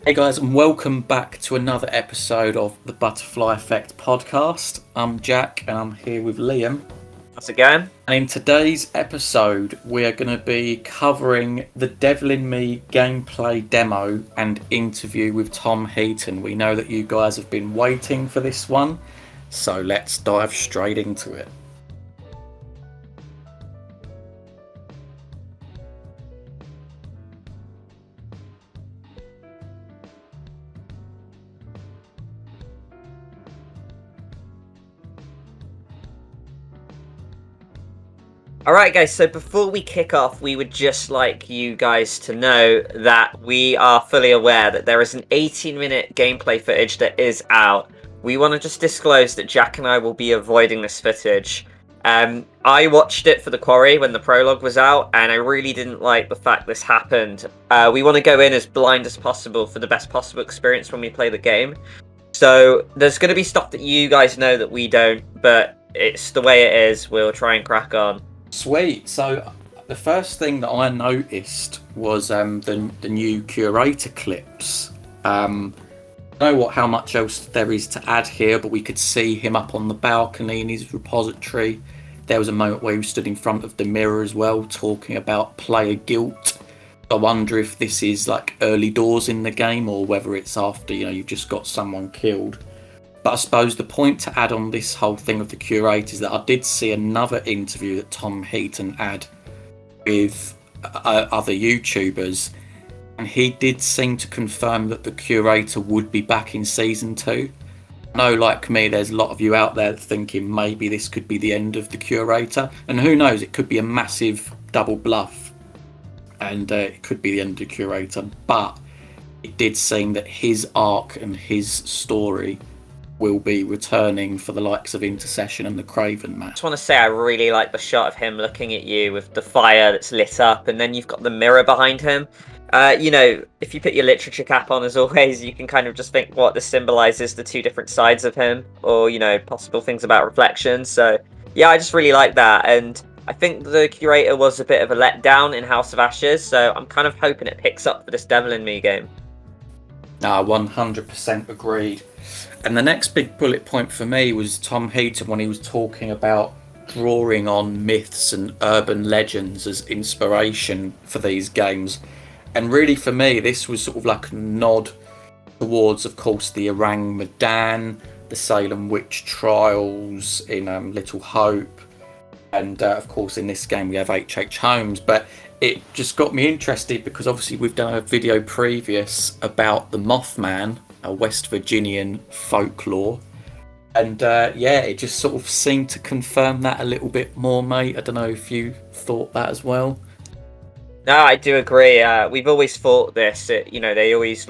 Hey guys, and welcome back to another episode of the Butterfly Effect podcast. I'm Jack, and I'm here with Liam. Once again. And in today's episode, we are going to be covering The Devil in Me gameplay demo and interview with Tom Heaton. We know that you guys have been waiting for this one, so let's dive straight into it. Alright guys, so before we kick off, we would just like you guys to know that we are fully aware that there is an 18-minute gameplay footage that is out. We want to just disclose that Jack and I will be avoiding this footage. I watched it for the Quarry when the Prologue was out, and I really didn't like the fact this happened. We want to go in as blind as possible for the best possible experience when we play the game. So there's going to be stuff that you guys know that we don't, but it's the way it is. We'll try and crack on. Sweet. So the first thing that I noticed was the new Curator clips. I don't know how much else there is to add here, but we could see him up on the balcony in his repository. There was a moment where he stood in front of the mirror as well, talking about player guilt. I wonder if this is like early doors in the game, or whether it's after you've just got someone killed. But I suppose the point to add on this whole thing of the Curator is that I did see another interview that Tom Heaton had with other YouTubers, and he did seem to confirm that the Curator would be back in Season 2. I know, like me, there's a lot of you out there thinking maybe this could be the end of the Curator, and who knows, it could be a massive double bluff, and it could be the end of the Curator, but it did seem that his arc and his story will be returning for the likes of Intercession and the Craven match. I just want to say I really like the shot of him looking at you with the fire that's lit up, and then you've got the mirror behind him. If you put your literature cap on, as always, you can kind of just think what this symbolises the two different sides of him, or, possible things about reflections. So, yeah, I just really like that, and I think the Curator was a bit of a letdown in House of Ashes, so I'm kind of hoping it picks up for this Devil in Me game. 100% agreed. And the next big bullet point for me was Tom Heaton when he was talking about drawing on myths and urban legends as inspiration for these games. And really for me, this was sort of like a nod towards, of course, the Orang Medan, the Salem witch trials in Little Hope. And of course, in this game, we have H.H. Holmes. But it just got me interested because obviously we've done a video previous about the Mothman, a West Virginian folklore, and it just sort of seemed to confirm that a little bit more, mate. I don't know if you thought that as well. No, I do agree. We've always thought this. They always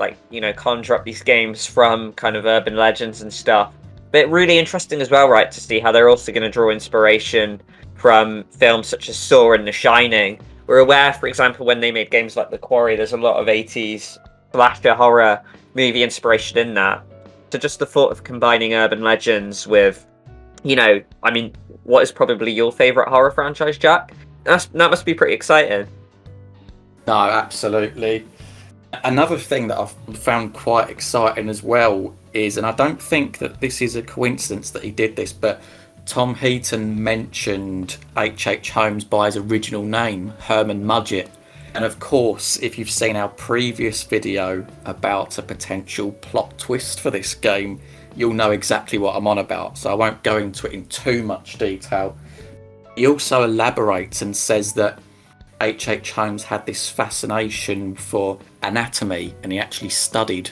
conjure up these games from kind of urban legends and stuff. But really interesting as well, right, to see how they're also going to draw inspiration from films such as Saw and The Shining. We're aware, for example, when they made games like The Quarry, there's a lot of 80s slasher horror movie inspiration in that. So just the thought of combining urban legends with, what is probably your favourite horror franchise, Jack? That must be pretty exciting. No, absolutely. Another thing that I've found quite exciting as well is, and I don't think that this is a coincidence that he did this, but Tom Heaton mentioned H.H. Holmes by his original name, Herman Mudgett. And of course, if you've seen our previous video about a potential plot twist for this game, you'll know exactly what I'm on about, so I won't go into it in too much detail. He also elaborates and says that H.H. Holmes had this fascination for anatomy, and he actually studied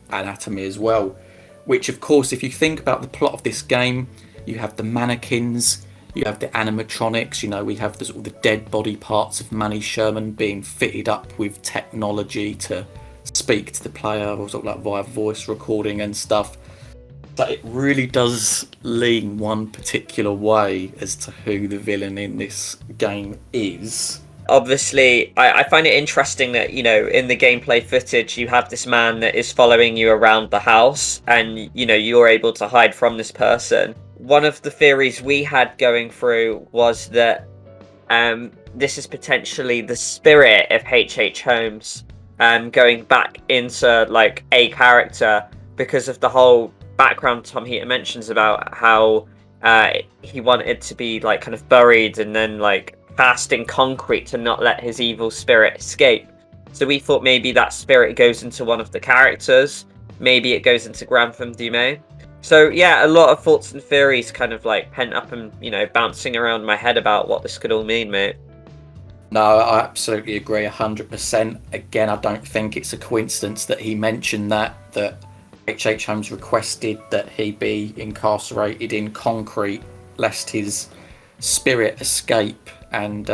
anatomy as well. Which, of course, if you think about the plot of this game, you have the mannequins, you have the animatronics, we have the sort of the dead body parts of Manny Sherman being fitted up with technology to speak to the player, or sort of like via voice recording and stuff. But it really does lean one particular way as to who the villain in this game is. Obviously, I find it interesting that, in the gameplay footage, you have this man that is following you around the house, and, you're able to hide from this person. One of the theories we had going through was that this is potentially the spirit of H.H. Holmes. going back into like a character because of the whole background Tom Heaton mentions about how he wanted to be like kind of buried and then like cast in concrete to not let his evil spirit escape. So we thought maybe that spirit goes into one of the characters, maybe it goes into Grantham Dume. So yeah, a lot of thoughts and theories kind of like pent up and, you know, bouncing around my head about what this could all mean, mate. No, I absolutely agree 100%. Again, I don't think it's a coincidence that he mentioned that H.H. Holmes requested that he be incarcerated in concrete lest his spirit escape and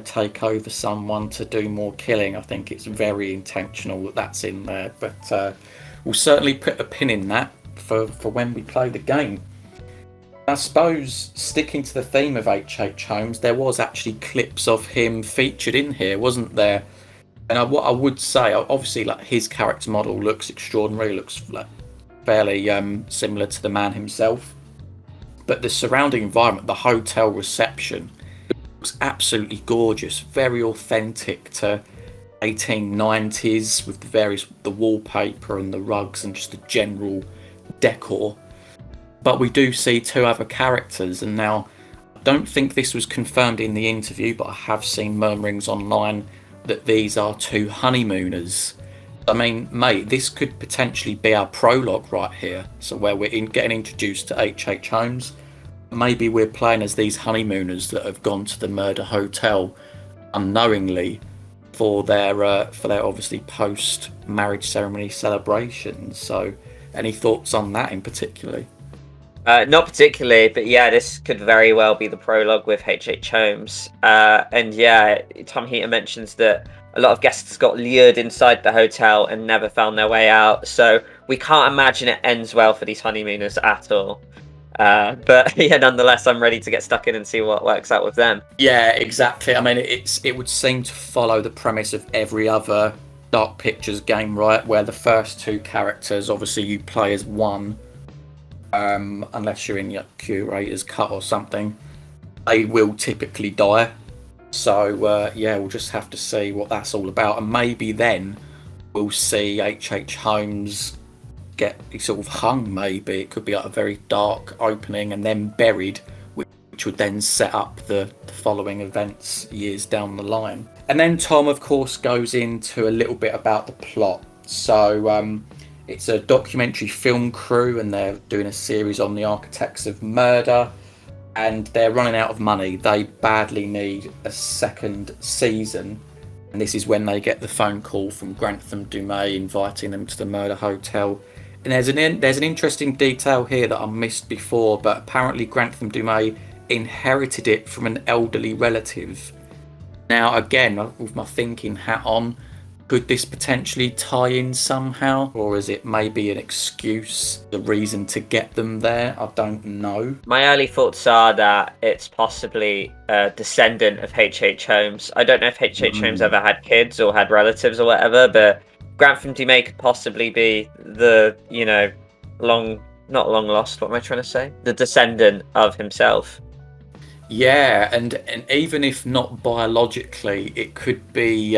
take over someone to do more killing. I think it's very intentional that that's in there, but we'll certainly put a pin in that for when we play the game. I suppose, sticking to the theme of H.H. Holmes, there was actually clips of him featured in here, wasn't there? And what I would say, obviously, like his character model looks extraordinary, looks like fairly similar to the man himself. But the surrounding environment, the hotel reception, looks absolutely gorgeous, very authentic to 1890s with the wallpaper and the rugs and just the general decor. But we do see two other characters, and now I don't think this was confirmed in the interview, but I have seen murmurings online that these are two honeymooners. I mean, mate, this could potentially be our prologue right here. So where we're getting introduced to H.H. Holmes, maybe we're playing as these honeymooners that have gone to the murder hotel unknowingly for their obviously post-marriage ceremony celebrations. So any thoughts on that in particular? Not particularly, but yeah, this could very well be the prologue with H.H. Holmes. And yeah, Tom Heaton mentions that a lot of guests got lured inside the hotel and never found their way out. So we can't imagine it ends well for these honeymooners at all. But yeah, nonetheless, I'm ready to get stuck in and see what works out with them. Yeah, exactly. I mean, it would seem to follow the premise of every other Dark Pictures game, right? Where the first two characters, obviously you play as one, unless you're in your Curator's cut or something, they will typically die. So we'll just have to see what that's all about, and maybe then we'll see H.H. Holmes get sort of hung. Maybe it could be like a very dark opening and then buried, which would then set up the following events years down the line. And then Tom, of course, goes into a little bit about the plot. So it's a documentary film crew, and they're doing a series on the architects of murder, and they're running out of money. They badly need a second season, and this is when they get the phone call from Grantham Dume inviting them to the murder hotel. And there's an interesting detail here that I missed before, but apparently Grantham Dume inherited it from an elderly relative. Now, again, with my thinking hat on, could this potentially tie in somehow? Or is it maybe an excuse, the reason to get them there? I don't know. My early thoughts are that it's possibly a descendant of H.H. Holmes. I don't know if H.H. Holmes ever had kids or had relatives or whatever, but Grantham Dume could possibly be the, not long lost, what am I trying to say? The descendant of himself. Yeah, and even if not biologically, it could be,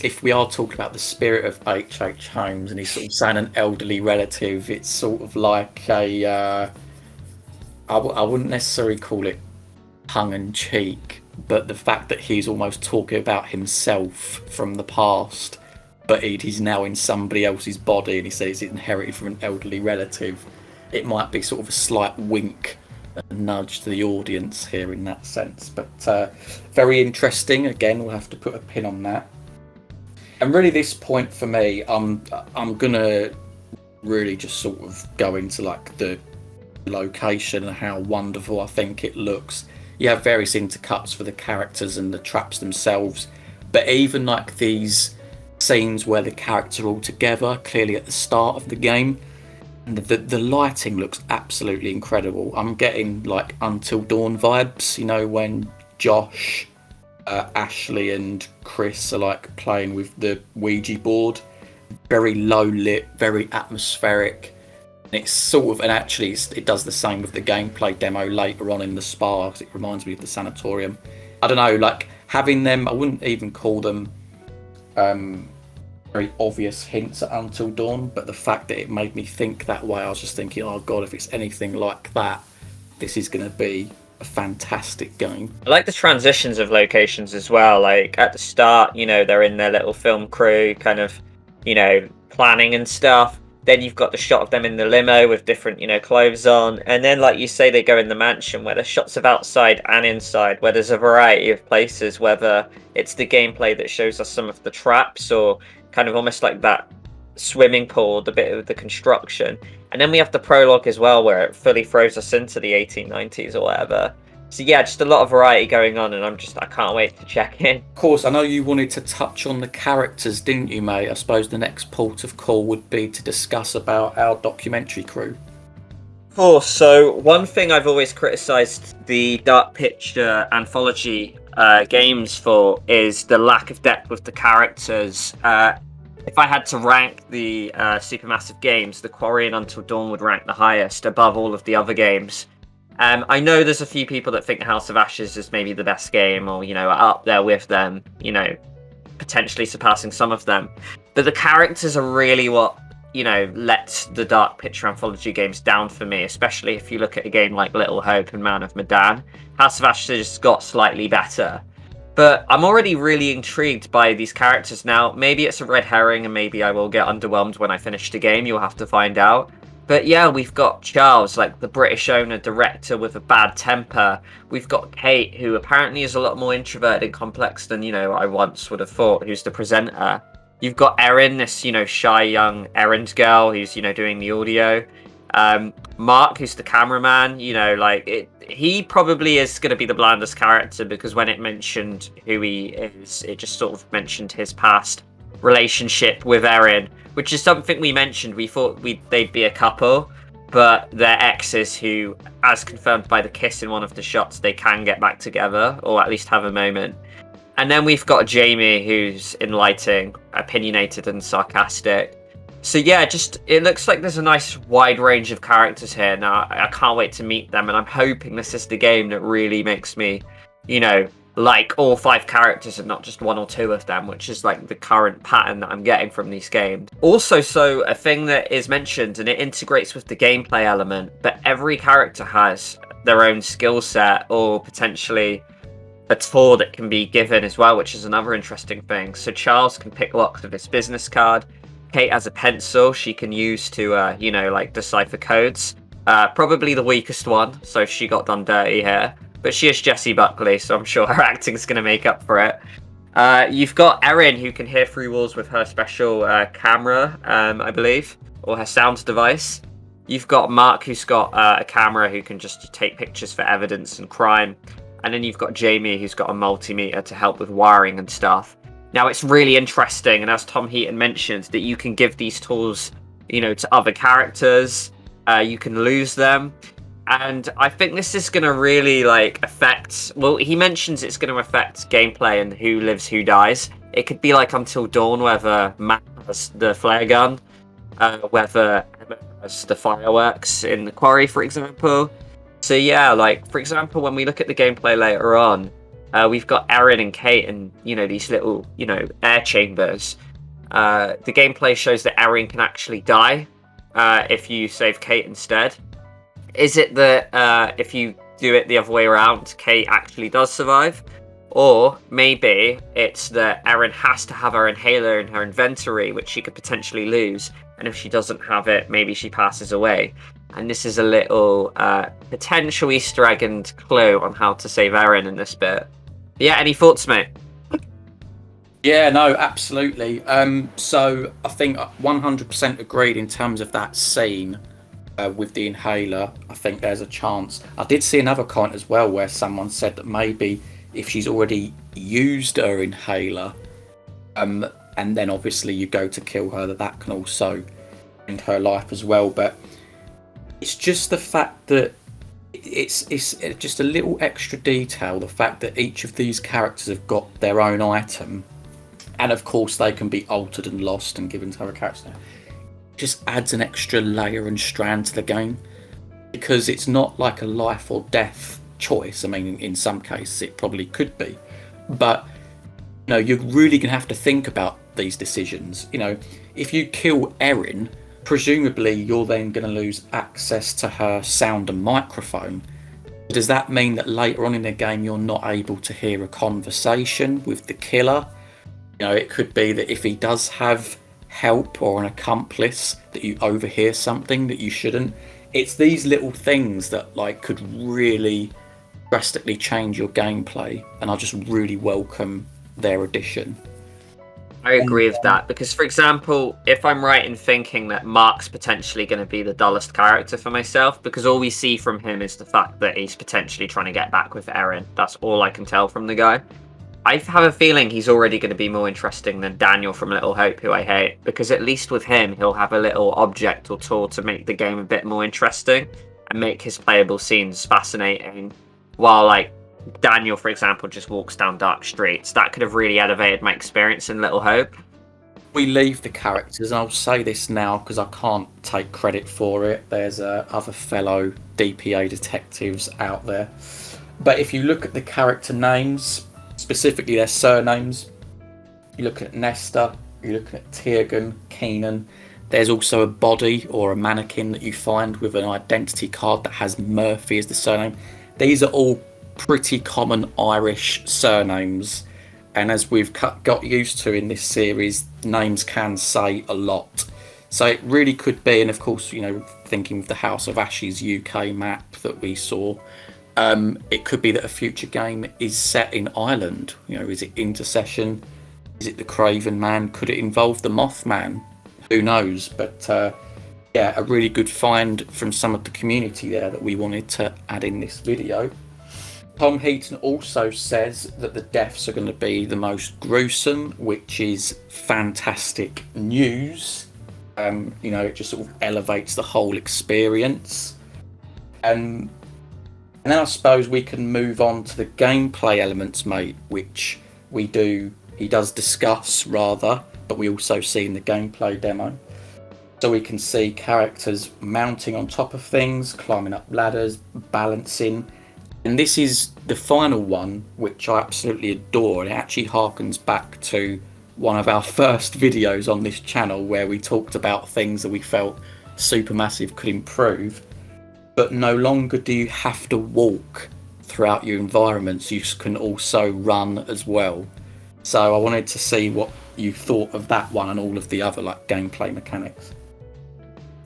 if we are talking about the spirit of H.H. Holmes and he's sort of saying an elderly relative, it's sort of like I wouldn't necessarily call it tongue-in-cheek, but the fact that he's almost talking about himself from the past, but he's now in somebody else's body, and he says it's inherited from an elderly relative, it might be sort of a slight wink, a nudge to the audience here in that sense. But very interesting. Again, we'll have to put a pin on that. And really, this point for me, I'm gonna really just sort of go into like the location and how wonderful I think it looks. You have various intercuts for the characters and the traps themselves, but even like these scenes where the characters are all together, clearly at the start of the game, and the lighting looks absolutely incredible. I'm getting like Until Dawn vibes, when Josh, Ashley and Chris are like playing with the Ouija board. Very low lit, very atmospheric. And it's sort of, and actually it does the same with the gameplay demo later on in the spa, because it reminds me of the sanatorium. I don't know, like having them, I wouldn't even call them very obvious hints at Until Dawn, but the fact that it made me think that way, I was just thinking, oh god, if it's anything like that, this is going to be a fantastic game. I like the transitions of locations as well. Like at the start, they're in their little film crew, kind of, planning and stuff. Then you've got the shot of them in the limo with different, clothes on. And then, like you say, they go in the mansion where there's shots of outside and inside, where there's a variety of places, whether it's the gameplay that shows us some of the traps or kind of almost like that swimming pool, the bit of the construction. And then we have the prologue as well, where it fully throws us into the 1890s or whatever. So yeah, just a lot of variety going on, and I can't wait to check in. Of course, I know you wanted to touch on the characters, didn't you, mate? I suppose the next port of call would be to discuss about our documentary crew. Of course, so one thing I've always criticised the Dark Picture anthology games for is the lack of depth with the characters. If I had to rank the Supermassive games, The Quarry and Until Dawn would rank the highest above all of the other games. I know there's a few people that think House of Ashes is maybe the best game, or, up there with them, potentially surpassing some of them. But the characters are really what, let the Dark Picture anthology games down for me, especially if you look at a game like Little Hope and Man of Medan. House of Ashes got slightly better. But I'm already really intrigued by these characters now. Maybe it's a red herring, and maybe I will get underwhelmed when I finish the game. You'll have to find out. But yeah, we've got Charles, like the British owner director with a bad temper. We've got Kate, who apparently is a lot more introverted and complex than, I once would have thought, who's the presenter. You've got Erin, this, shy young errand girl who's, doing the audio. Mark, who's the cameraman, he probably is going to be the blandest character, because when it mentioned who he is, it just sort of mentioned his past relationship with Erin, which is something we mentioned. We thought they'd be a couple, but they're exes who, as confirmed by the kiss in one of the shots, they can get back together, or at least have a moment. And then we've got Jamie, who's in lighting, opinionated and sarcastic. So yeah, it looks like there's a nice wide range of characters here. Now, I can't wait to meet them, and I'm hoping this is the game that really makes me, like all 5 characters and not just 1 or 2 of them, which is like the current pattern that I'm getting from these games. Also, so a thing that is mentioned, and it integrates with the gameplay element, but every character has their own skill set, or potentially a tour that can be given as well, which is another interesting thing. So Charles can pick locks with his business card. Kate has a pencil she can use to, decipher codes. Probably the weakest one, so she got done dirty here. But she is Jessie Buckley, so I'm sure her acting's going to make up for it. You've got Erin, who can hear through walls with her special camera, I believe, or her sound device. You've got Mark, who's got a camera who can just take pictures for evidence and crime. And then you've got Jamie, who's got a multimeter to help with wiring and stuff. Now, it's really interesting, and as Tom Heaton mentioned, that you can give these tools, to other characters. You can lose them. And I think this is going to really, affect... Well, he mentions it's going to affect gameplay and who lives, who dies. It could be like Until Dawn, whether Matt has the flare gun, whether Emma has the fireworks in the quarry, for example. So yeah, for example, when we look at the gameplay later on, we've got Erin and Kate and, these little, air chambers. The gameplay shows that Erin can actually die if you save Kate instead. Is it that if you do it the other way around, Kate actually does survive? Or maybe it's that Erin has to have her inhaler in her inventory, which she could potentially lose. And if she doesn't have it, maybe she passes away. And this is a little potential Easter egg and clue on how to save Erin in this bit. Yeah, any thoughts, mate? Yeah, no, absolutely. So I think 100% agreed in terms of that scene with the inhaler. I think there's a chance. I did see another comment as well where someone said that maybe if she's already used her inhaler, and then obviously you go to kill her, that can also end her life as well. But it's just the fact that it's just a little extra detail, the fact that each of these characters have got their own item, and of course they can be altered and lost and given to other characters. Just adds an extra layer and strand to the game, because it's not like a life or death choice. I mean, in some cases it probably could be, but you're really gonna have to think about these decisions. You know, if you kill Erin, presumably you're then going to lose access to her sound and microphone. Does that mean that later on in the game you're not able to hear a conversation with the killer? You know, it could be that if he does have help or an accomplice, that you overhear something that you shouldn't. It's these little things that like could really drastically change your gameplay, and I just really welcome their addition. I agree with that, because for example, if I'm right in thinking that Mark's potentially going to be the dullest character for myself, because all we see from him is the fact that he's potentially trying to get back with Erin. That's all I can tell from the guy. I have a feeling he's already going to be more interesting than Daniel from Little Hope, who I hate, because at least with him, he'll have a little object or tool to make the game a bit more interesting and make his playable scenes fascinating, while like Daniel, for example, just walks down dark streets. That could have really elevated my experience in Little Hope. We leave the characters, and I'll say this now because I can't take credit for it. There's other fellow DPA detectives out there. But if you look at the character names, specifically their surnames, you look at Nesta, you look at Tiergan, Keenan, there's also a body or a mannequin that you find with an identity card that has Murphy as the surname. These are all pretty common Irish surnames, and as we've got used to in this series, names can say a lot. So it really could be, and of course, you know, thinking of the House of Ashes UK map that we saw, it could be that a future game is set in Ireland. You know, is it Intercession? Is it the Craven Man? Could it involve the Mothman? Who knows? But yeah, a really good find from some of the community there that we wanted to add in this video. Tom Heaton also says that the deaths are going to be the most gruesome, which is fantastic news. You know, it just sort of elevates the whole experience. And then I suppose we can move on to the gameplay elements, mate, which he does discuss rather, but we also see in the gameplay demo. So we can see characters mounting on top of things, climbing up ladders, balancing. And this is the final one, which I absolutely adore. And it actually harkens back to one of our first videos on this channel where we talked about things that we felt Supermassive could improve. But no longer do you have to walk throughout your environments, you can also run as well. So I wanted to see what you thought of that one and all of the other like gameplay mechanics.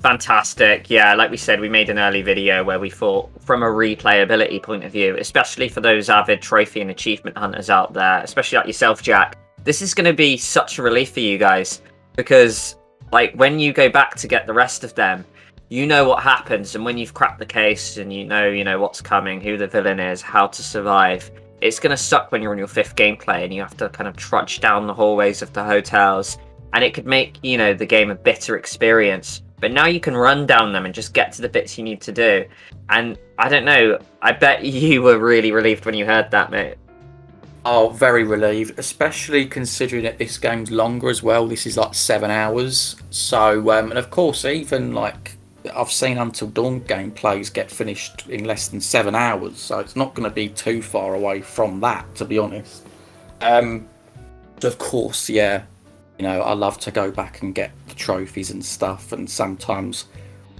Fantastic. Yeah, like we said, we made an early video where we thought from a replayability point of view, especially for those avid trophy and achievement hunters out there, especially like yourself, Jack, this is going to be such a relief for you guys, because like when you go back to get the rest of them, you know what happens, and when you've cracked the case and you know what's coming, who the villain is, how to survive, it's going to suck when you're on your fifth gameplay and you have to kind of trudge down the hallways of the hotels, and it could make, you know, the game a bitter experience. But now you can run down them and just get to the bits you need to do. And I don't know, I bet you were really relieved when you heard that, mate. Oh, very relieved, especially considering that this game's longer as well. This is like 7 hours. So, and of course, even like I've seen Until Dawn gameplays get finished in less than 7 hours. So it's not going to be too far away from that, to be honest. Of course, yeah. You know, I love to go back and get the trophies and stuff, and sometimes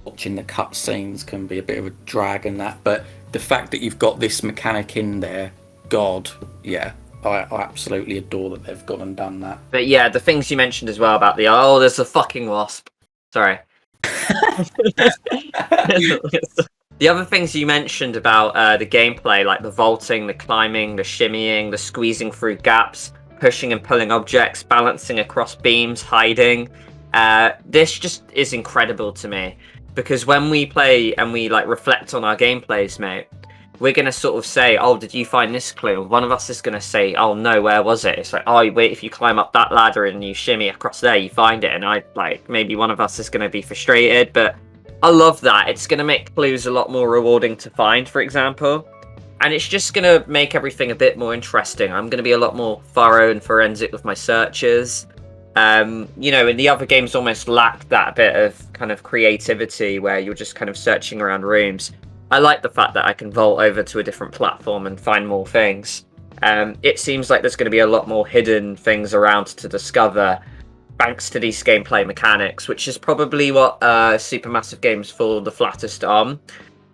watching the cutscenes can be a bit of a drag and that, but the fact that you've got this mechanic in there, God, yeah, I absolutely adore that they've gone and done that. But yeah, the things you mentioned as well about there's a fucking wasp. Sorry. The other things you mentioned about the gameplay, like the vaulting, the climbing, the shimmying, the squeezing through gaps, pushing and pulling objects, balancing across beams, hiding. This just is incredible to me, because when we play and we like reflect on our gameplays, mate, we're going to sort of say, oh, did you find this clue? One of us is going to say, oh no, where was it? It's like, oh wait, if you climb up that ladder and you shimmy across there, you find it. And maybe one of us is going to be frustrated, but I love that. It's going to make clues a lot more rewarding to find, for example. And it's just going to make everything a bit more interesting. I'm going to be a lot more thorough and forensic with my searches. You know, in the other games almost lack that bit of kind of creativity where you're just kind of searching around rooms. I like the fact that I can vault over to a different platform and find more things. It seems like there's going to be a lot more hidden things around to discover. thanks to these gameplay mechanics, which is probably what Supermassive Games fall the flattest on.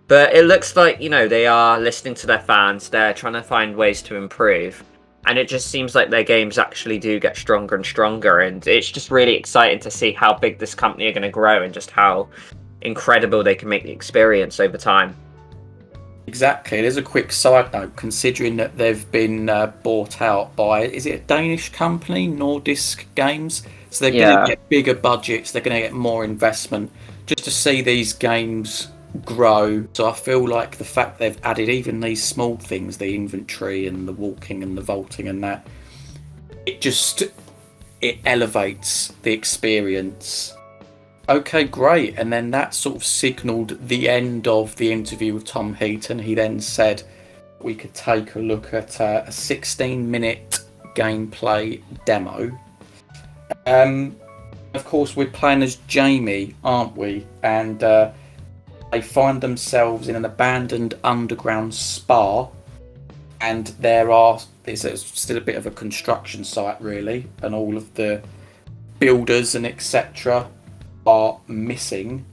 But it looks like, they are listening to their fans. They're trying to find ways to improve. And it just seems like their games actually do get stronger and stronger. And it's just really exciting to see how big this company are going to grow and just how incredible they can make the experience over time. Exactly. There's a quick side note, considering that they've been bought out by, is it a Danish company, Nordisk Games? So they're going to get bigger budgets, they're going to get more investment, just to see these games grow. So I feel like the fact they've added even these small things, the inventory and the walking and the vaulting and that, it elevates the experience. Okay, great. And then that sort of signalled the end of the interview with Tom Heaton. He then said we could take a look at a 16-minute gameplay demo. Of course, we're playing as Jamie, aren't we? And they find themselves in an abandoned underground spa, and there's still a bit of a construction site, really, and all of the builders and etc. are missing.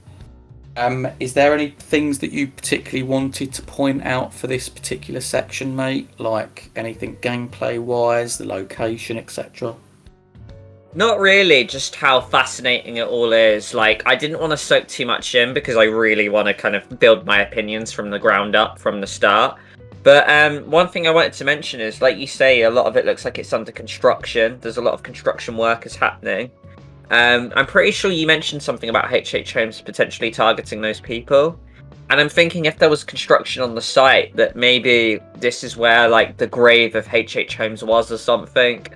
Is there any things that you particularly wanted to point out for this particular section, mate? Like anything gameplay wise, the location, etc.? Not really, just how fascinating it all is. Like, I didn't want to soak too much in because I really want to kind of build my opinions from the ground up from the start. But one thing I wanted to mention is, like you say, a lot of it looks like it's under construction. There's a lot of construction workers happening. I'm pretty sure you mentioned something about H.H. Holmes potentially targeting those people. And I'm thinking if there was construction on the site, that maybe this is where, like, the grave of H.H. Holmes was or something.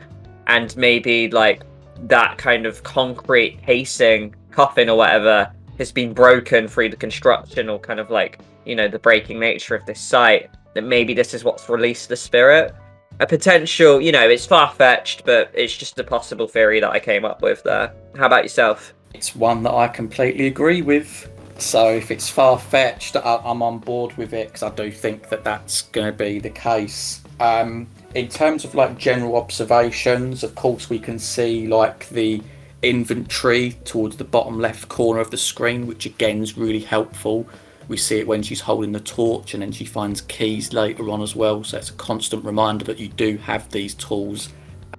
And maybe, like, that kind of concrete casing, coffin or whatever, has been broken through the construction or kind of like, the breaking nature of this site. That maybe this is what's released the spirit. A potential, it's far-fetched, but it's just a possible theory that I came up with there. How about yourself? It's one that I completely agree with. So if it's far-fetched, I'm on board with it, because I do think that that's going to be the case. In terms of like general observations, of course we can see like the inventory towards the bottom left corner of the screen, which again is really helpful. We see it when she's holding the torch, and then she finds keys later on as well, so it's a constant reminder that you do have these tools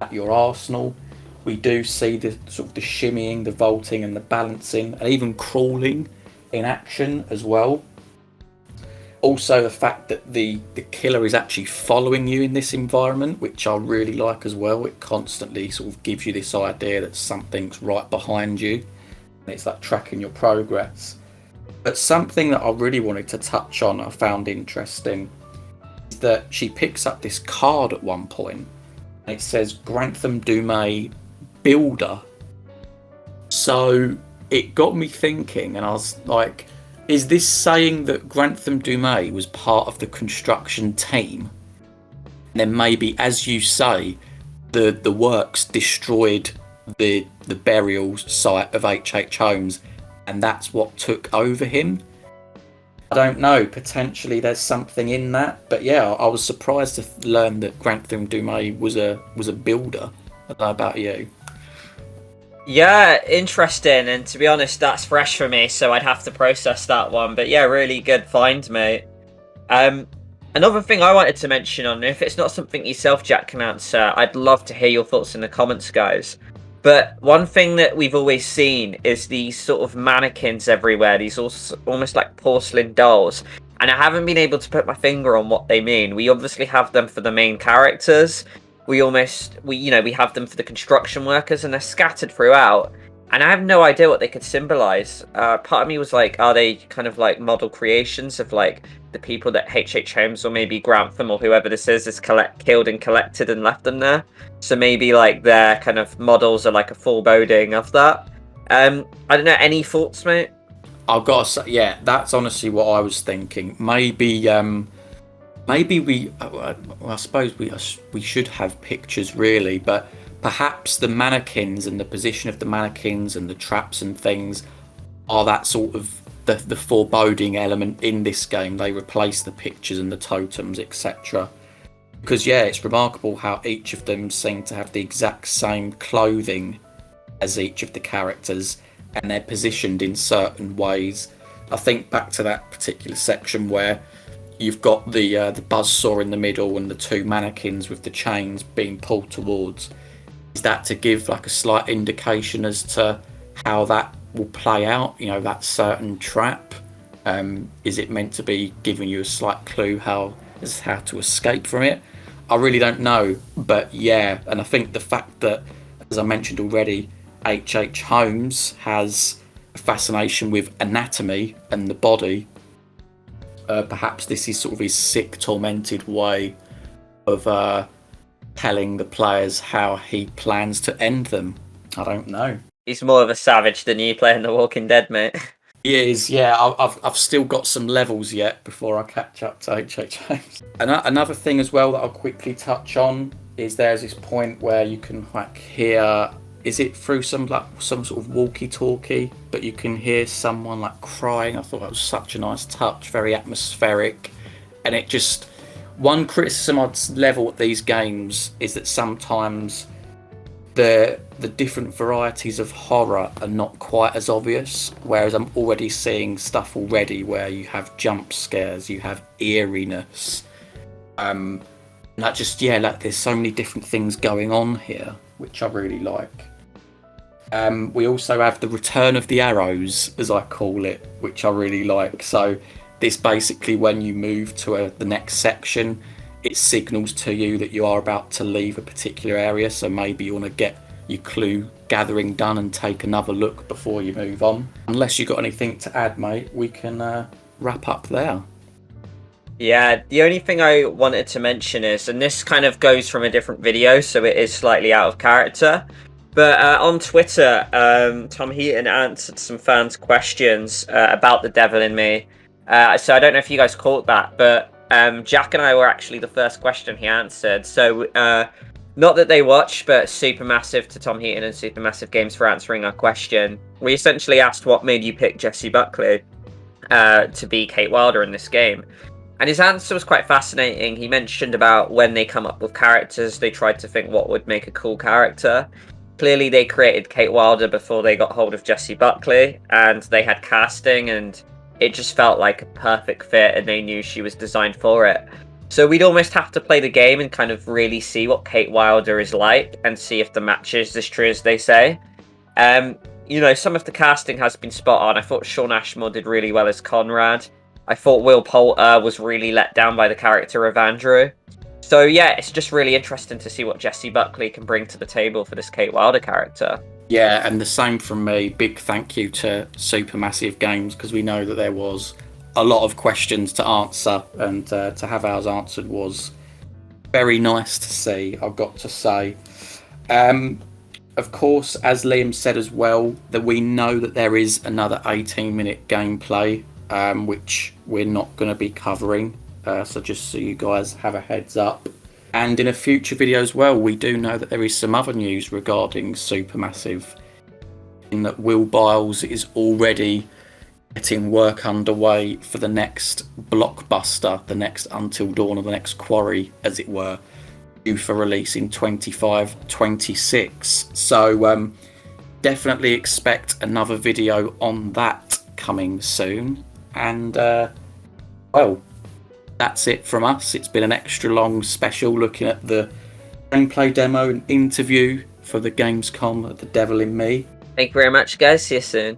at your arsenal. We do see the sort of the shimmying, the vaulting and the balancing, and even crawling in action as well. Also the fact that the killer is actually following you in this environment, which I really like as well. It constantly sort of gives you this idea that something's right behind you, and it's like tracking your progress. But something that I really wanted to touch on, I found interesting, is that she picks up this card at one point, and it says Grantham Dumay Builder. So it got me thinking, and I was like, is this saying that Grantham Dumay was part of the construction team? And then maybe, as you say, the works destroyed the burial site of H.H. Holmes, and that's what took over him? I don't know, potentially there's something in that, but yeah, I was surprised to learn that Grantham Dumay was a builder. I don't know about you. Yeah, interesting, and to be honest, that's fresh for me, so I'd have to process that one. But yeah, really good find, mate. Another thing I wanted to mention on, if it's not something yourself, Jack, can answer, I'd love to hear your thoughts in the comments, guys. But one thing that we've always seen is these sort of mannequins everywhere, these almost like porcelain dolls. And I haven't been able to put my finger on what they mean. We obviously have them for the main characters. We have them for the construction workers, and they're scattered throughout. And I have no idea what they could symbolize. Part of me was like, are they kind of like model creations of like the people that H.H. Holmes or maybe Grantham or whoever this is killed and collected and left them there? So maybe like their kind of models are like a foreboding of that. I don't know, any thoughts, mate? I've got to say, yeah, that's honestly what I was thinking. Maybe I suppose we should have pictures really, but perhaps the mannequins and the position of the mannequins and the traps and things are that sort of the foreboding element in this game. They replace the pictures and the totems, etc. Because yeah, it's remarkable how each of them seem to have the exact same clothing as each of the characters, and they're positioned in certain ways. I think back to that particular section where you've got the buzzsaw in the middle and the two mannequins with the chains being pulled towards. Is that to give like a slight indication as to how that will play out? You know, that certain trap. Is it meant to be giving you a slight clue as how to escape from it? I really don't know, but yeah, and I think the fact that, as I mentioned already, H.H. Holmes has a fascination with anatomy and the body. Perhaps this is sort of his sick, tormented way of telling the players how he plans to end them. I don't know. He's more of a savage than you playing The Walking Dead, mate. He is, yeah. I've still got some levels yet before I catch up to H.H. Holmes. Another thing as well that I'll quickly touch on is there's this point where you can like hear, is it through some sort of walkie-talkie, but you can hear someone like crying. I thought that was such a nice touch, very atmospheric, and it just, one criticism I'd level at these games is that sometimes the different varieties of horror are not quite as obvious, whereas I'm already seeing stuff already where you have jump scares, you have eeriness, and that just, yeah, like there's so many different things going on here, which I really like. We also have the return of the arrows, as I call it, which I really like. So this basically, when you move to the next section, it signals to you that you are about to leave a particular area, so maybe you want to get your clue gathering done and take another look before you move on. Unless you've got anything to add, mate, we can wrap up there. Yeah, the only thing I wanted to mention is, and this kind of goes from a different video, so it is slightly out of character, but on Twitter, Tom Heaton answered some fans' questions about The Devil in Me. So I don't know if you guys caught that, but Jack and I were actually the first question he answered. So not that they watch, but Supermassive to Tom Heaton and Supermassive Games for answering our question. We essentially asked what made you pick Jessie Buckley to be Kate Wilder in this game. And his answer was quite fascinating. He mentioned about when they come up with characters, they tried to think what would make a cool character. Clearly they created Kate Wilder before they got hold of Jessie Buckley, and they had casting, and it just felt like a perfect fit, and they knew she was designed for it. So we'd almost have to play the game and kind of really see what Kate Wilder is like and see if the match is as true as they say. You know, some of the casting has been spot on. I thought Shawn Ashmore did really well as Conrad. I thought Will Poulter was really let down by the character of Andrew. So yeah, it's just really interesting to see what Jessie Buckley can bring to the table for this Kate Wilder character. Yeah, and the same from me. Big thank you to Supermassive Games, because we know that there was a lot of questions to answer, and to have ours answered was very nice to see, I've got to say. Of course, as Liam said as well, that we know that there is another 18-minute gameplay, which we're not going to be covering, so just so you guys have a heads up. And in a future video as well, we do know that there is some other news regarding Supermassive, in that Will Biles is already getting work underway for the next blockbuster, the next Until Dawn, or the next Quarry, as it were, due for release in 25-26. So definitely expect another video on that coming soon. And well, that's it from us. It's been an extra long special looking at the gameplay demo and interview for the Gamescom at The Devil in Me. Thank you very much, guys. See you soon.